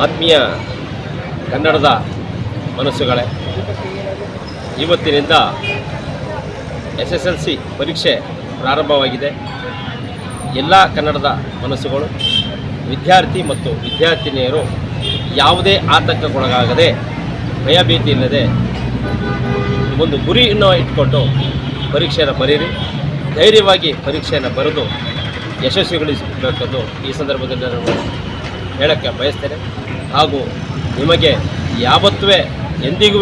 ಆತ್ಮೀಯ ಕನ್ನಡದ ಮನಸ್ಸುಗಳೇ, ಇವತ್ತಿನಿಂದ SSLC ಪರೀಕ್ಷೆ ಪ್ರಾರಂಭವಾಗಿದೆ. ಎಲ್ಲ ಕನ್ನಡದ ಮನಸ್ಸುಗಳು, ವಿದ್ಯಾರ್ಥಿ ಮತ್ತು ವಿದ್ಯಾರ್ಥಿನಿಯರು ಯಾವುದೇ ಆತಂಕಕ್ಕೊಳಗಾಗದೆ, ಭಯಭೀತಿ ಇಲ್ಲದೆ ಒಂದು ಗುರಿಯನ್ನು ಇಟ್ಕೊಂಡು ಪರೀಕ್ಷೆಯನ್ನು ಬರೀರಿ. ಧೈರ್ಯವಾಗಿ ಪರೀಕ್ಷೆಯನ್ನು ಬರೆದು ಯಶಸ್ವಿಗೊಳಿಸಬೇಕೆಂದು ಈ ಸಂದರ್ಭದಲ್ಲಿ ನಾನು ಹೇಳೋಕ್ಕೆ ಬಯಸ್ತೇನೆ. ಹಾಗೂ ನಿಮಗೆ ಯಾವತ್ತೂ ಎಂದಿಗೂ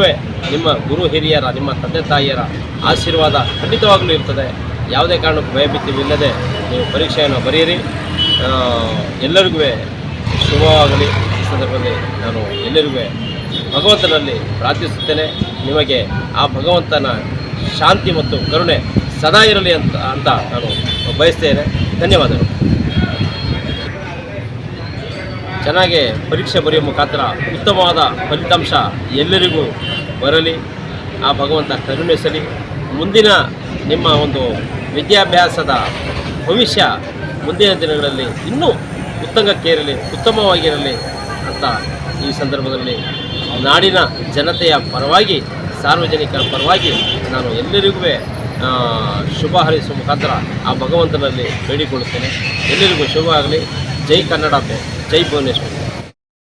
ನಿಮ್ಮ ಗುರು ಹಿರಿಯರ, ನಿಮ್ಮ ತಂದೆ ತಾಯಿಯರ ಆಶೀರ್ವಾದ ಖಂಡಿತವಾಗಲೂ ಇರ್ತದೆ. ಯಾವುದೇ ಕಾರಣಕ್ಕೂ ಭಯಭೀತಿಯಿಲ್ಲದೆ ನೀವು ಪರೀಕ್ಷೆಯನ್ನು ಬರೆಯಿರಿ. ಎಲ್ಲರಿಗೂ ಶುಭವಾಗಲಿ. ಈ ಸಂದರ್ಭದಲ್ಲಿ ನಾನು ಎಲ್ಲರಿಗೂ ಭಗವಂತನಲ್ಲಿ ಪ್ರಾರ್ಥಿಸುತ್ತೇನೆ. ನಿಮಗೆ ಆ ಭಗವಂತನ ಶಾಂತಿ ಮತ್ತು ಕರುಣೆ ಸದಾ ಇರಲಿ ಅಂತ ನಾನು ಬಯಸ್ತೇನೆ. ಧನ್ಯವಾದಗಳು. ಚೆನ್ನಾಗಿ ಪರೀಕ್ಷೆ ಬರೆಯುವ ಮುಖಾಂತರ ಉತ್ತಮವಾದ ಫಲಿತಾಂಶ ಎಲ್ಲರಿಗೂ ಬರಲಿ. ಆ ಭಗವಂತ ಕರುಣಿಸಲಿ. ಮುಂದಿನ ನಿಮ್ಮ ಒಂದು ವಿದ್ಯಾಭ್ಯಾಸದ ಭವಿಷ್ಯ ಮುಂದಿನ ದಿನಗಳಲ್ಲಿ ಇನ್ನೂ ಉತ್ತುಂಗಕ್ಕೇರಲಿ, ಉತ್ತಮವಾಗಿರಲಿ ಅಂತ ಈ ಸಂದರ್ಭದಲ್ಲಿ ನಾಡಿನ ಜನತೆಯ ಪರವಾಗಿ, ಸಾರ್ವಜನಿಕರ ಪರವಾಗಿ ನಾನು ಎಲ್ಲರಿಗೂ ಶುಭ ಹಾರೈಸುವ ಮುಖಾಂತರ ಆ ಭಗವಂತನಲ್ಲಿ ಬೇಡಿಕೊಳ್ಳುತ್ತೇನೆ. ಎಲ್ಲರಿಗೂ ಶುಭ ಆಗಲಿ. ಜೈ ಕನ್ನಡಾಂಬೆ, ಜೈ ಭುವನೇಶ್ವರಿ.